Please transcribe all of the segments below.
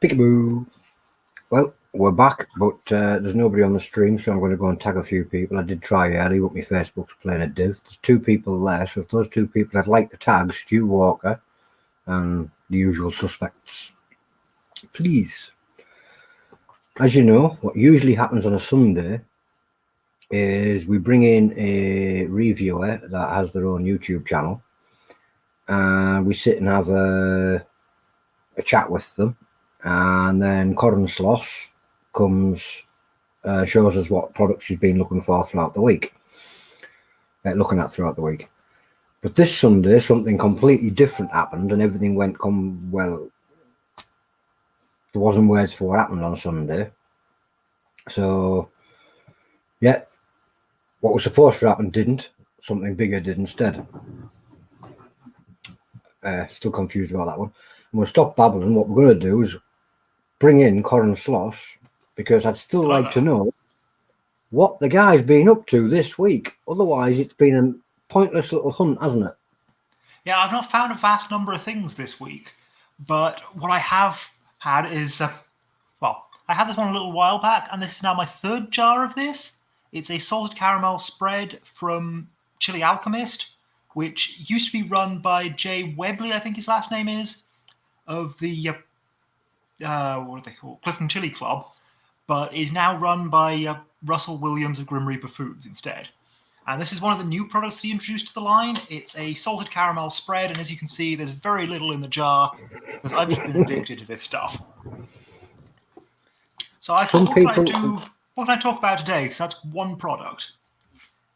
Peekaboo. Well, we're back, but there's nobody on the stream, so I'm going to go and tag a few people. I did try early, but my Facebook's playing a div. There's 2 people there, so if those 2 people I'd like to tag, Stu Walker and the usual suspects, please. As you know, what usually happens on a Sunday is we bring in a reviewer that has their own YouTube channel, and we sit and have a chat with them, and then Coran Sloss comes, shows us what products she's been looking for throughout the week, throughout the week. But this Sunday, something completely different happened, and everything went well. There wasn't words for what happened on Sunday. So, yeah, what was supposed to happen didn't. Something bigger did instead. Still confused about that one. And we'll stop babbling. What we're going to do is bring in Coran Sloss, because I'd still like to know what the guy's been up to this week. Otherwise, it's been a pointless little hunt, hasn't it? Yeah, I've not found a vast number of things this week, but what I have had is, I had this one a little while back, and this is now my 3rd jar of this. It's a salted caramel spread from Chili Alchemist, which used to be run by Jay Webley, I think his last name is, of the, what are they called? Clifton Chili Club, but is now run by Russell Williams of Grim Reaper Foods instead. And this is one of the new products he introduced to the line. It's a salted caramel spread, and as you can see, there's very little in the jar, because I've just been addicted to this stuff. So I thought, what can I talk about today? Because that's one product.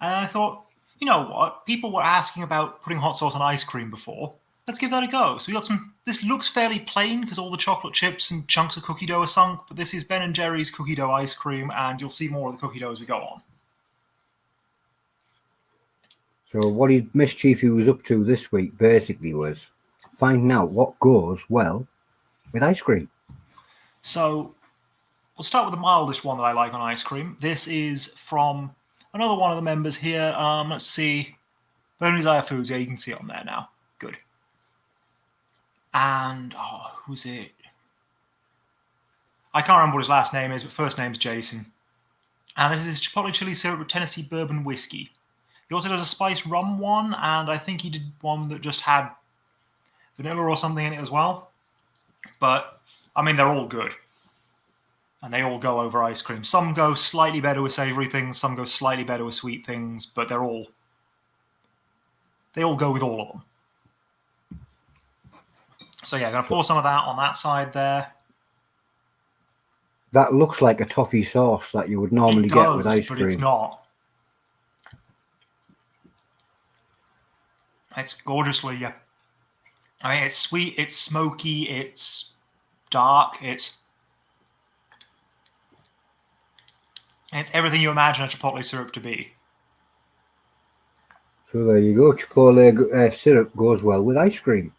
And I thought, you know what? People were asking about putting hot sauce on ice cream before. Let's give that a go. So we got some. This looks fairly plain because all the chocolate chips and chunks of cookie dough are sunk, but this is Ben & Jerry's cookie dough ice cream, and you'll see more of the cookie dough as we go on. So what Mischief he was up to this week basically was finding out what goes well with ice cream. So we'll start with the mildest one that I like on ice cream. This is from another one of the members here. Let's see. Burning Desire Foods. Yeah, you can see it on there now. Good. And, who's it? I can't remember what his last name is, but first name's Jason. And this is Chipotle Chili Syrup with Tennessee Bourbon Whiskey. He also does a spiced rum one, and I think he did one that just had vanilla or something in it as well. But, I mean, they're all good. And they all go over ice cream. Some go slightly better with savory things, some go slightly better with sweet things, but they all go with all of them. So yeah, I'm going to pour some of that on that side there. That looks like a toffee sauce that you would normally get with ice cream. But it's not. It's gorgeously, I mean, it's sweet, it's smoky, it's dark, it's everything you imagine a Chipotle syrup to be. So there you go. Chipotle syrup goes well with ice cream.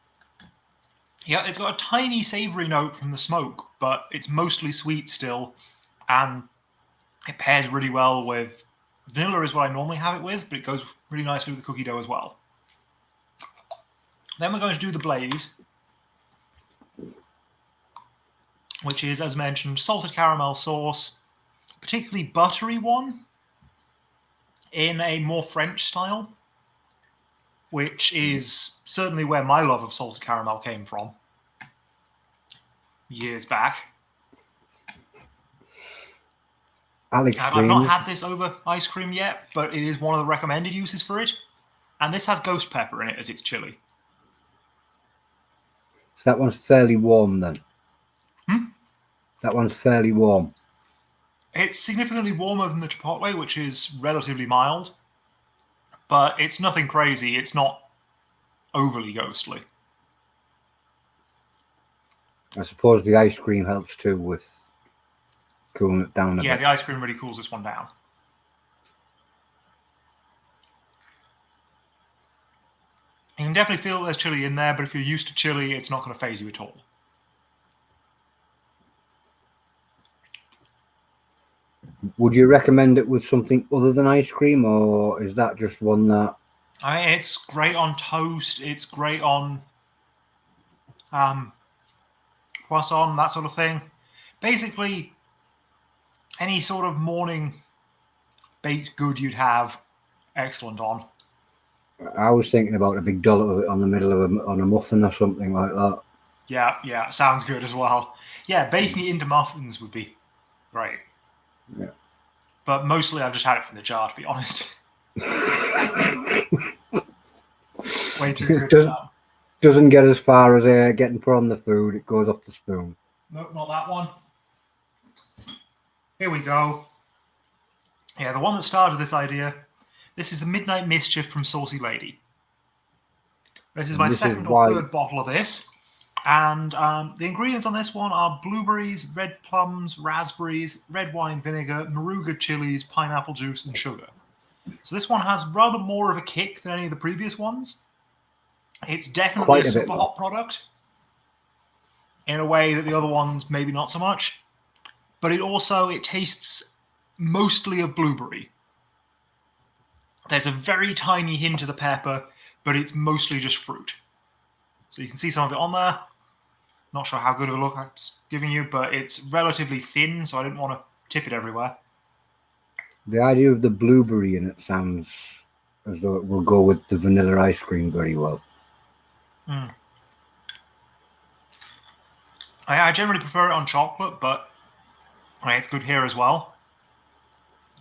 Yeah, it's got a tiny savory note from the smoke, but it's mostly sweet still, and it pairs really well with vanilla is what I normally have it with, but it goes really nicely with the cookie dough as well. Then we're going to do the blaze, which is, as mentioned, salted caramel sauce, particularly buttery one, in a more French style, which is certainly where my love of salted caramel came from years back. I've not had this over ice cream yet, but it is one of the recommended uses for it. And this has ghost pepper in it as its chili. So that one's fairly warm then. That one's fairly warm. It's significantly warmer than the Chipotle, which is relatively mild. But it's nothing crazy. It's not overly ghostly. I suppose the ice cream helps too with cooling it down a bit. Yeah, the ice cream really cools this one down. You can definitely feel there's chili in there, but if you're used to chili, it's not going to faze you at all. Would you recommend it with something other than ice cream, or is that just one that... I mean, it's great on toast. It's great on croissant, that sort of thing. Basically, any sort of morning baked good you'd have, excellent on. I was thinking about a big dollop of it on the middle of on a muffin or something like that. Yeah, sounds good as well. Yeah, baking it into muffins would be great. Yeah. But mostly I've just had it from the jar, to be honest. Way too good for that. Doesn't get as far as getting put on the food. It goes off the spoon. Nope, not that one. Here we go. Yeah, the one that started this idea. This is the Midnight Mischief from Saucy Lady. This is my second or third bottle of this. And the ingredients on this one are blueberries, red plums, raspberries, red wine vinegar, Moruga chilies, pineapple juice, and sugar. So this one has rather more of a kick than any of the previous ones. It's definitely a super hot product in a way that the other ones maybe not so much. But it tastes mostly of blueberry. There's a very tiny hint of the pepper, but it's mostly just fruit. So you can see some of it on there. Not sure how good of a look I'm giving you, but it's relatively thin, so I didn't want to tip it everywhere. The idea of the blueberry in it sounds as though it will go with the vanilla ice cream very well. I generally prefer it on chocolate, but it's good here as well.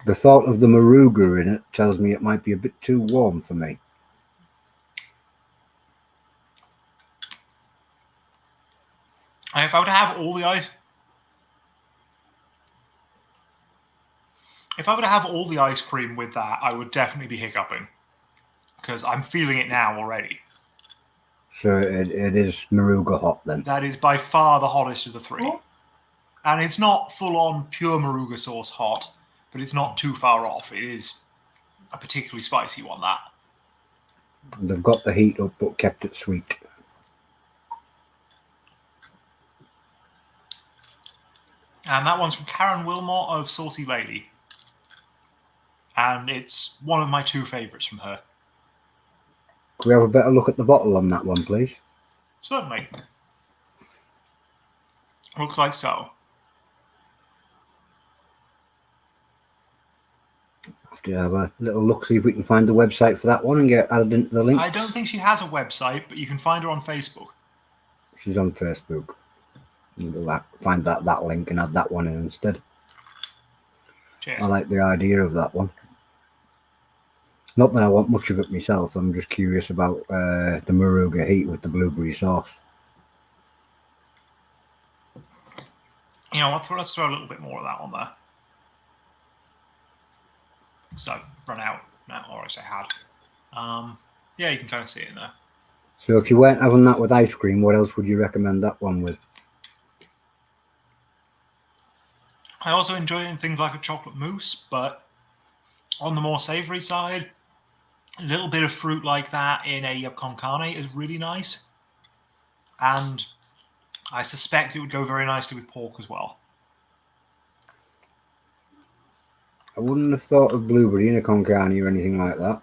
The thought of the Moruga in it tells me it might be a bit too warm for me. And if I were to have all the ice cream with that, I would definitely be hiccuping, because I'm feeling it now already. So it is Moruga hot then? That is by far the hottest of the three. Oh. And it's not full-on pure Moruga sauce hot, but it's not too far off. It is a particularly spicy one, that. They've got the heat up, but kept it sweet. And that one's from Karen Wilmot of Saucy Lady. And it's one of my two favourites from her. Could we have a better look at the bottle on that one, please? Certainly. Looks like so. Have to have a little look, see if we can find the website for that one and get added into the links. I don't think she has a website, but you can find her on Facebook. She's on Facebook. Find that link and add that one in instead. Cheers. I like the idea of that one. Not that I want much of it myself. I'm just curious about the Moruga heat with the blueberry sauce. You know what? Let's throw a little bit more of that on there. So I've run out now, or as I had. Yeah, you can kind of see it in there. So if you weren't having that with ice cream, what else would you recommend that one with? I also enjoy it in things like a chocolate mousse, but on the more savoury side, a little bit of fruit like that in a con carne is really nice. And I suspect it would go very nicely with pork as well. I wouldn't have thought of blueberry in a con carne or anything like that.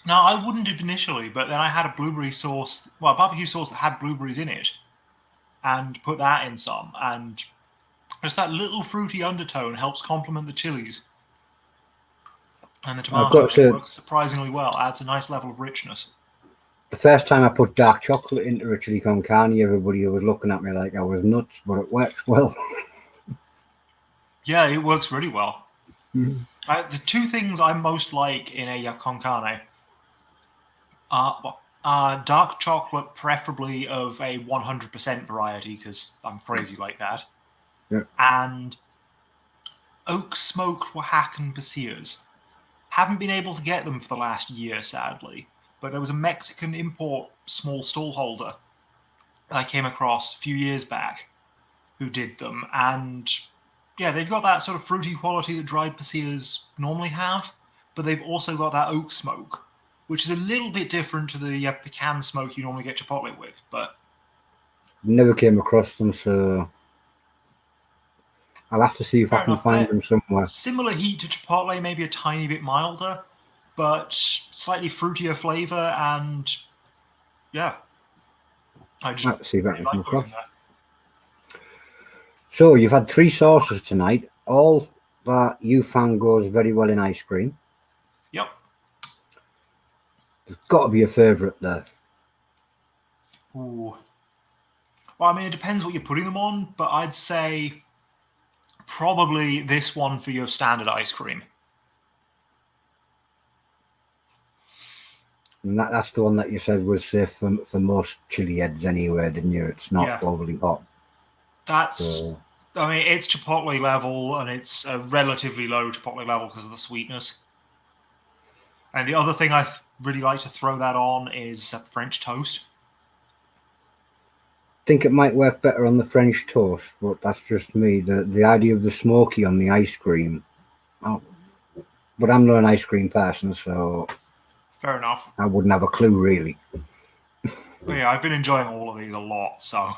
No, I wouldn't have initially, but then I had a blueberry sauce, well, a barbecue sauce that had blueberries in it, and put that in some, and just that little fruity undertone helps complement the chilies. And the tomato works surprisingly well, adds a nice level of richness. The first time I put dark chocolate into a chili con carne, everybody was looking at me like I was nuts, but it works well. Yeah, it works really well. Mm-hmm. The two things I most like in a con carne are dark chocolate, preferably of a 100% variety, because I'm crazy like that. Yeah. And oak smoked Oaxacan pasillas. Haven't been able to get them for the last year, sadly. But there was a Mexican import small stallholder that I came across a few years back who did them. And yeah, they've got that sort of fruity quality that dried pasillas normally have, but they've also got that oak smoke, which is a little bit different to the pecan smoke you normally get Chipotle with. But never came across them, so I'll have to see if I can find them somewhere. Similar heat to Chipotle, maybe a tiny bit milder, but slightly fruitier flavor, and yeah, I just see if I can come across. So you've had 3 sauces tonight. All that you found goes very well in ice cream. Yep. There's got to be a favourite there. Ooh. Well, I mean, it depends what you're putting them on, but I'd say probably this one for your standard ice cream. And that's the one that you said was safe for most Chilli-heads anyway, didn't you? It's not overly hot. That's, I mean, it's Chipotle level, and it's a relatively low Chipotle level because of the sweetness. And the other thing I really like to throw that on is French toast. I think it might work better on the French toast, but that's just me. The idea of the smoky on the ice cream. Oh, but I'm not an ice cream person, so Fair enough. I wouldn't have a clue really. But yeah, I've been enjoying all of these a lot, so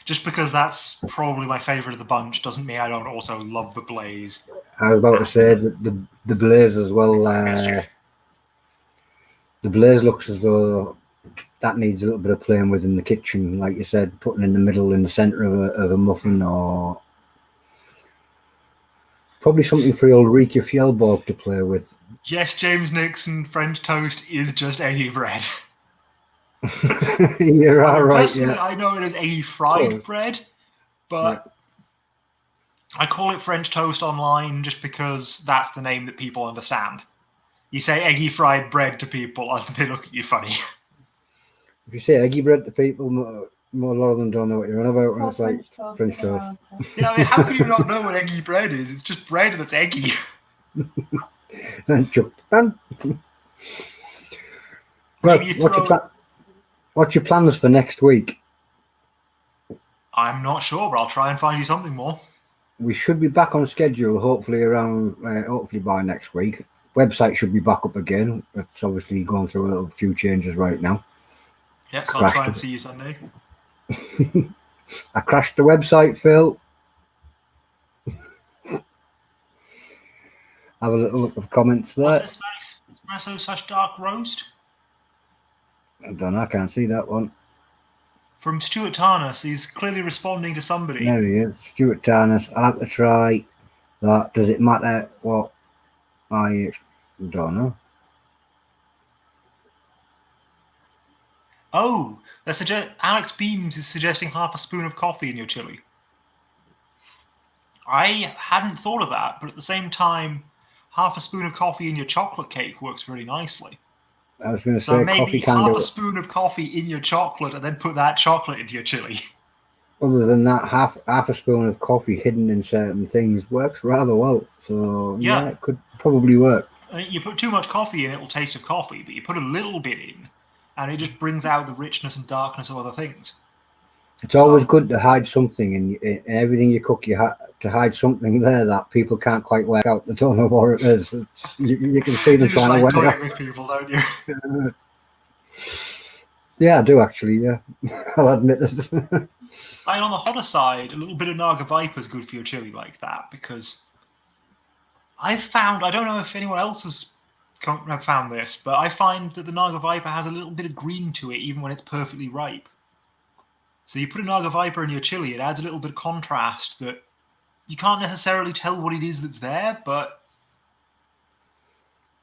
just because that's probably my favorite of the bunch doesn't mean I don't also love the Blaze. I was about to say that the Blaze as well. The Blaze looks as though that needs a little bit of playing with in the kitchen, like you said, putting in the middle, in the centre of a muffin, or probably something for the old Rika Fjellborg to play with. Yes, James Nixon, French toast is just eggy bread. You're all right. Personally, Yeah. I know it is eggy fried bread, but I call it French toast online just because that's the name that people understand. You say eggy fried bread to people and they look at you funny. If you say eggy bread to people, more a lot of them don't know what you're on about when it's like French toast. Yeah, I mean, how can you not know what eggy bread is? It's just bread that's eggy. And chucked pan. Well, what's your plans for next week? I'm not sure, but I'll try and find you something more. We should be back on schedule, hopefully by next week. Website should be back up again. It's obviously going through a few changes right now. Yeah, so I'll try and see you Sunday. I crashed the website, Phil. Have a little look of comments there. What's this, espresso/dark roast? I don't know, I can't see that one. From Stuart Tarnas, he's clearly responding to somebody. There he is, Stuart Tarnas. I'll have to try that. Does it matter what I don't know? Oh, Alex Beams is suggesting half a spoon of coffee in your chili. I hadn't thought of that, but at the same time, half a spoon of coffee in your chocolate cake works really nicely. I was going to say maybe half a spoon of coffee in your chocolate and then put that chocolate into your chili. Other than that, half a spoon of coffee hidden in certain things works rather well. So yeah, it could probably work. You put too much coffee in, it'll taste of coffee, but you put a little bit in, and it just brings out the richness and darkness of other things. It's always good to hide something in everything you cook. You have to hide something there that people can't quite work out. They don't know what it is. You can see them trying to work it out. With people, don't you? Yeah, I do actually. Yeah, I'll admit it. And on the hotter side, a little bit of Naga Viper is good for your chili like that, because I've found, I don't know if anyone else has found this, but I find that the Naga Viper has a little bit of green to it even when it's perfectly ripe. So you put a Naga Viper in your chili, it adds a little bit of contrast that you can't necessarily tell what it is that's there, but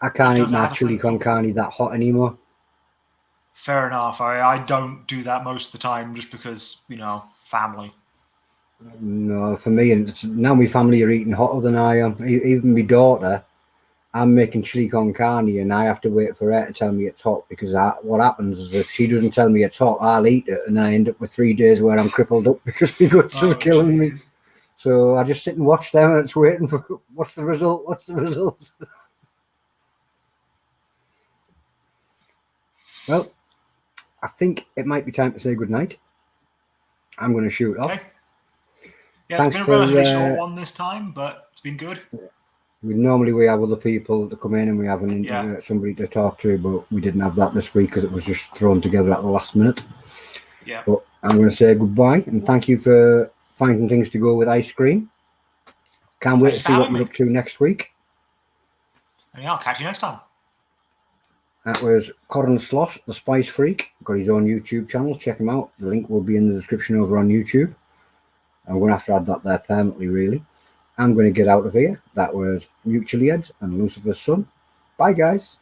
I can't eat my chili con carne that hot anymore. Fair enough. I don't do that most of the time just because, family. No, for me, now my family are eating hotter than I am. Even my daughter, I'm making chili con carne and I have to wait for her to tell me it's hot, because what happens is if she doesn't tell me it's hot, I'll eat it and I end up with 3 days where I'm crippled up because my guts is killing me. So I just sit and watch them and it's waiting for what's the result? Well, I think it might be time to say goodnight. I'm going to shoot off. Yeah, thanks, it's been a relatively short one this time, but it's been good. Normally we have other people to come in and we have somebody to talk to, but we didn't have that this week because it was just thrown together at the last minute. Yeah. But I'm going to say goodbye and thank you for finding things to go with ice cream. Can't wait to see what we're up to next week. And yeah, I'll catch you next time. That was Coran Sloss, the Spice Freak. Got his own YouTube channel. Check him out. The link will be in the description over on YouTube. I'm going to have to add that there permanently, really. I'm going to get out of here. That was Chilli-heads and Lucifer's Son. Bye, guys.